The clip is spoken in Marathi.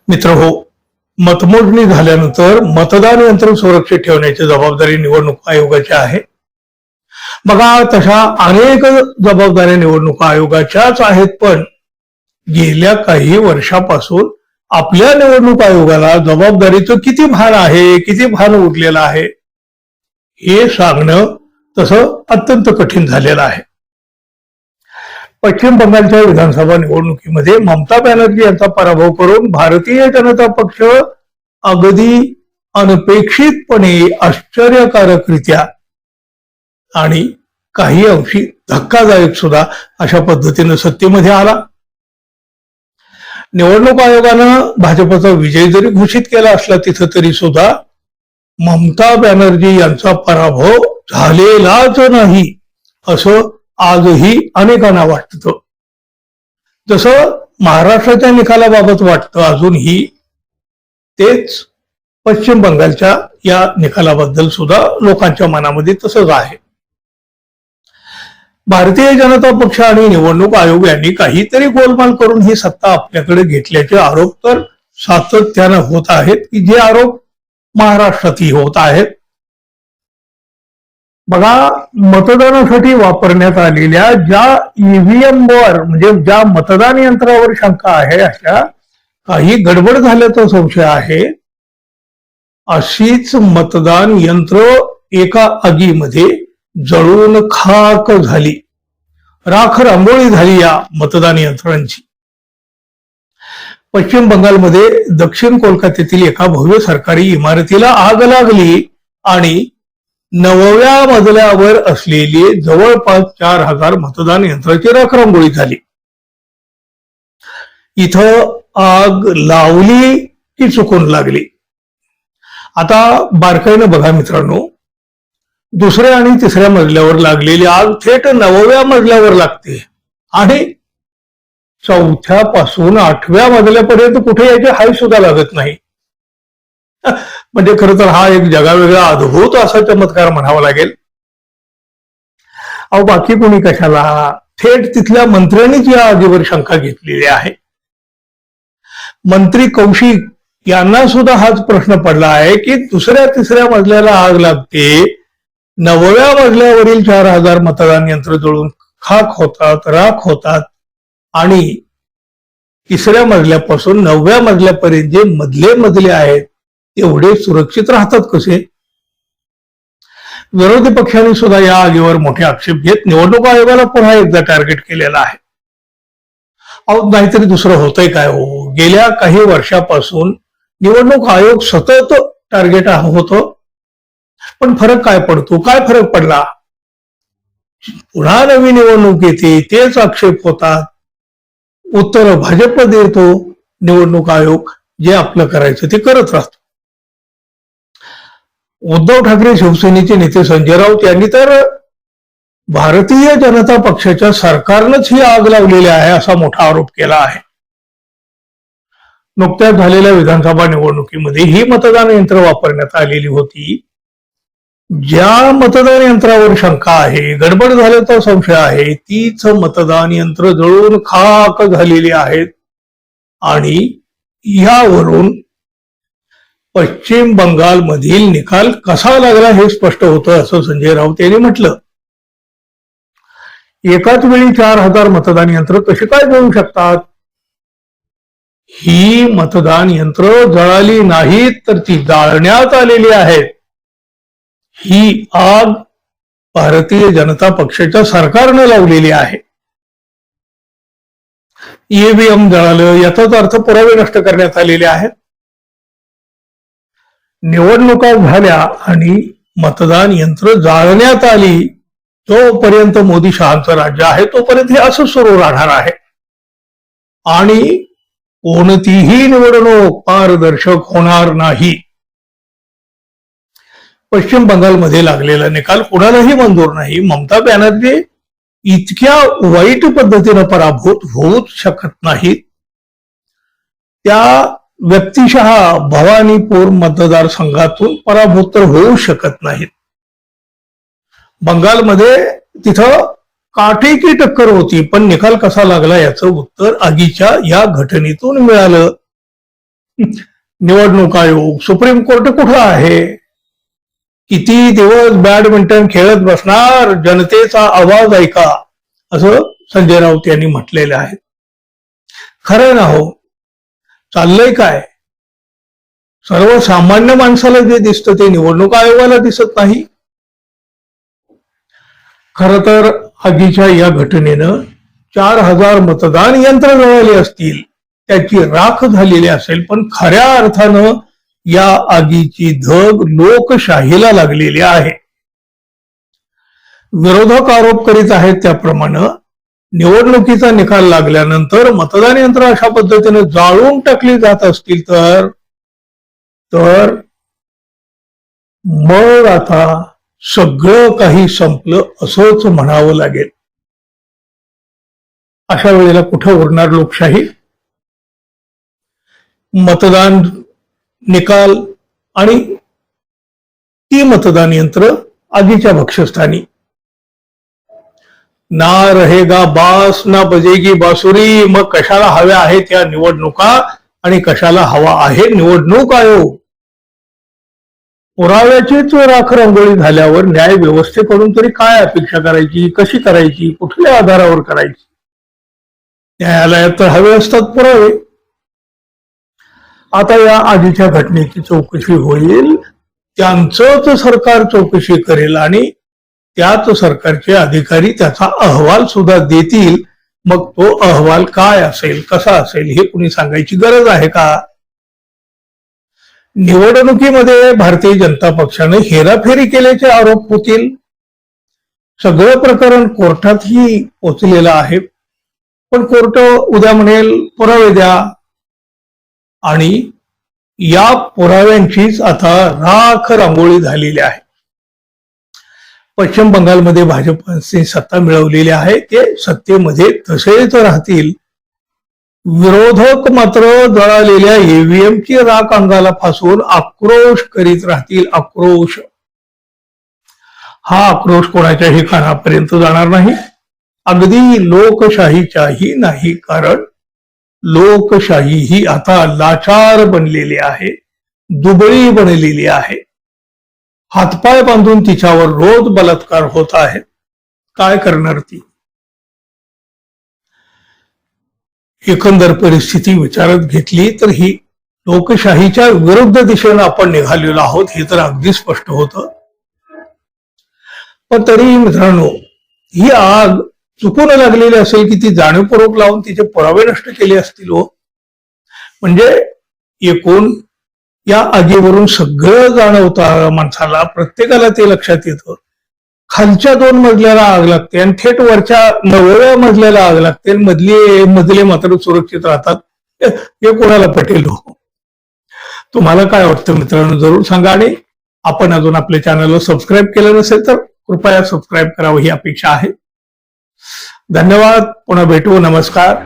मित्रहो, मतमोजणी झाल्यानंतर मतदान यंत्र सुरक्षित ठेवण्याची जबाबदारी निवडणूक आयोगाची आहे. बघा, तशा अनेक जबाबदाऱ्या निवडणूक आयोगाच्याच आहेत, पण गेल्या काही वर्षापासून आपल्या निवडणूक आयोगाला जबाबदारीचं किती भान आहे, किती भान उरलेलं आहे हे सांगणं तसं अत्यंत कठीण झालेलं आहे. पश्चिम बंगालच्या विधानसभा निवडणुकीमध्ये ममता बॅनर्जी यांचा पराभव करून भारतीय जनता पक्ष अगदी अनपेक्षितपणे, आश्चर्यकारकरित्या आणि काही अंशी धक्कादायक सुद्धा अशा पद्धतीनं सत्तेमध्ये आला. निवडणूक आयोगानं भाजपचा विजय जरी घोषित केला असला तिथं तरी सुद्धा ममता बॅनर्जी यांचा पराभव झालेलाच नाही असं आजही अनेकांना वाटतं. जसं महाराष्ट्राच्या निकालाबाबत वाटतं अजूनही, तेच पश्चिम बंगालच्या या निकालाबद्दल सुद्धा लोकांच्या मनामध्ये तसंच आहे. भारतीय जनता पक्ष आणि निवडणूक आयोग यांनी काहीतरी गोलमाल करून ही सत्ता आपल्याकडे घेतल्याचे आरोप तर सातत्यानं होत आहेत, की जे आरोप महाराष्ट्रातही होत आहेत. बघा, मतदानासाठी वापरण्यात आलेल्या ज्या ईव्हीएम वर, म्हणजे ज्या मतदान यंत्रावर शंका आहे, अशा काही गडबड झाल्याचा संशय आहे. अशीच मतदान यंत्र एका आगीमध्ये जळून खाक झाली, राख रांगोळी झाली या मतदान यंत्रांची. पश्चिम बंगालमध्ये दक्षिण कोलकात्यातील एका भव्य सरकारी इमारतीला आग लागली आणि 9व्या मजल्यावर असलेली जवळपास 4000 मतदान यंत्राची राख रांगोळी झाली. इथं आग लावली की चुकून लागली? आता बारकाईनं बघा मित्रांनो, दुसऱ्या आणि तिसऱ्या मजल्यावर लागलेली आग थेट 9व्या मजल्यावर लागते आणि 4थ्या पासून 8व्या मजल्यापर्यंत कुठे याची हाय सुद्धा लागत नाही. म्हणजे खरं तर हा एक जगावेगळा अद्भुत असा चमत्कार म्हणावा लागेल. अहो, बाकी कोणी कशाला, थेट तिथल्या मंत्र्यांनीच या आगीवर शंका घेतलेली आहे. मंत्री कौशिक यांना सुद्धा हाच प्रश्न पडला आहे की दुसऱ्या तिसऱ्या मजल्याला आग लागते, 9व्या मजल्यावरील 4000 मतदान यंत्र जळून खाक होतात, राख होतात, आणि तिसऱ्या मजल्यापासून 9व्या मजल्यापर्यंत जे मधले मजले आहेत तेवढे सुरक्षित राहतात कसे? विरोधी पक्षांनी सुद्धा या आगीवर मोठे आक्षेप घेत निवडणूक आयोगाला पुन्हा एकदा टार्गेट केलेला आहे. अहो, नाहीतरी दुसरं होतंय काय हो? गेल्या काही वर्षापासून निवडणूक आयोग सतत टार्गेट होतो, पण फरक काय पडतो? काय फरक पडला? पुन्हा नवी निवडणूक येते, तेच आक्षेप होतात, उत्तर भाजप देतो निवडणूक आयोग, जे आपलं करायचं ते करत राहतो. उद्धव ठाकरे शिवसेनेचे नेते संजय राऊत यांनी तर भारतीय जनता पक्षाच्या सरकारनंच ही आग लावलेली आहे असा मोठा आरोप केला आहे. नुकत्याच झालेल्या विधानसभा निवडणुकीमध्ये ही मतदान यंत्र वापरण्यात आलेली होती. ज्या मतदान यंत्रावर शंका आहे, गडबड झाल्याचा संशय आहे, तीच मतदान यंत्र जळून खाक झालेली आहेत आणि यावरून पश्चिम बंगालमधील निकाल कसा लागला हे स्पष्ट होतं असं संजय राऊत यांनी म्हटलं. एकाच वेळी 4000 मतदान यंत्र कशी काय जळू शकतात? ही मतदान यंत्र जळाली नाहीत, तर ती जाळण्यात आलेली आहेत. ही आग भारतीय जनता पक्षाच्या सरकारनं लावलेली आहे. ईव्हीएम जळालं याचाच अर्थ पुरावे नष्ट करण्यात आलेले आहेत. निवडणुका झाल्या आणि मतदान यंत्र जाळण्यात आली, जोपर्यंत मोदी शहांचं राज्य आहे तोपर्यंत हे असं सुरू राहणार आहे आणि कोणतीही निवडणूक पारदर्शक होणार नाही. पश्चिम बंगालमध्ये लागलेला निकाल कुणालाही मंजूर नाही. ममता बॅनर्जी इतक्या वाईट पद्धतीनं पराभूत होऊच शकत नाहीत. त्या व्यक्तिशः भवानीपूर मतदारसंघातून पराभूत तर होऊ शकत नाहीत. बंगालमध्ये तिथं काटेकी टक्कर होती, पण निकाल कसा लागला याचं उत्तर आगीच्या या घटनेतून मिळालं. निवडणूक आयोग, सुप्रीम कोर्ट कुठं आहे? किती दिवस बॅडमिंटन खेळत बसणार? जनतेचा आवाज ऐका, असं संजय राऊत यांनी म्हटलेलं आहे. खरं ना हो, चाललंय काय? सर्वसामान्य माणसाला जे दिसतं ते निवडणूक आयोगाला दिसत नाही. खर तर आगीच्या या घटनेनं 4,000 मतदान यंत्र जळाली असतील, त्याची राख झालेली असेल, पण खऱ्या अर्थानं या आगीची धग लोकशाहीला लागलेली आहे. विरोधक आरोप करीत आहेत त्याप्रमाणे निवडणुकीचा निकाल लागल्यानंतर मतदान यंत्र अशा पद्धतीने जाळून टाकली जात असतील तर मग आता सगळं काही संपलं असंच म्हणावं लागेल. अशा वेळेला कुठं उरणार लोकशाही? मतदान निकाल आणि ती मतदान यंत्र आगीच्या भक्ष्यस्थानी. ना रहेगा बास ना बजेगी बासुरी. मग कशाला हव्या आहेत या निवडणुका आणि कशाला हवा आहे निवडणूक आयोग? पुराव्याचीच राख रंगोळी झाल्यावर न्याय व्यवस्थेकडून तरी काय अपेक्षा करायची, कशी करायची, कुठल्या आधारावर करायची? न्यायालयात तर हवे असतात पुरावे. आता या आगीच्या घटनेची चौकशी होईल, त्यांचंच सरकार चौकशी करेल आणि त्याच सरकारचे अधिकारी त्याचा अहवाल सुद्धा देतील. मग तो अहवाल काय असेल, कसा असेल, हे कुणी सांगायची गरज आहे का? निवडणुकीमध्ये भारतीय जनता पक्षाने हेराफेरी केल्याचे आरोप होतील. सगळं प्रकरण कोर्टातही पोचलेलं आहे, पण कोर्ट उद्या म्हणेल पुरावे द्या, आणि या पुराव्यांचीच आता राख रांगोळी झालेली आहे. पश्चिम बंगालमध्ये भाजपने सत्ता मिळवलेली आहे, ते सत्तेमध्ये तसेच राहतील. विरोधक मात्र जळालेल्या ईव्हीएमची राख अंगाला फासून आक्रोश करीत राहतील. आक्रोश, हा आक्रोश कोणाच्याही कानापर्यंत जाणार नाही, अगदी लोकशाहीच्याही नाही. कारण लोकशाही ही आता लाचार बनलेली आहे, दुबळी बनलेली आहे. हातपाय बांधून तिच्यावर रोज बलात्कार होत आहे. काय करणार ती? एकंदर परिस्थिती विचारात घेतली तर ही लोकशाहीच्या विरुद्ध दिशेनं आपण निघालेलो आहोत, हे तर अगदी स्पष्ट होतं. पण तरी मित्रांनो, ही आग चुकून लागलेली असेल की ती जाणीवपूर्वक लावून तिचे पुरावे नष्ट केले असतील हो. म्हणजे एकूण या आगीवरून सगळं जाणवतं माणसाला, प्रत्येकाला ते लक्षात येतं. खालच्या 2 मजल्याला आग लागते आणि थेट वरच्या 9व्या मजल्याला आग लागते, मजले मात्र सुरक्षित राहतात. हे कोणाला पटेल हो? तुम्हाला काय वाटतं मित्रांनो, जरूर सांगा. आणि आपण अजून आपल्या चॅनलला सबस्क्राईब केलं नसेल तर कृपया सबस्क्राईब करावं ही अपेक्षा आहे. धन्यवाद. पुन्हा भेटू. नमस्कार.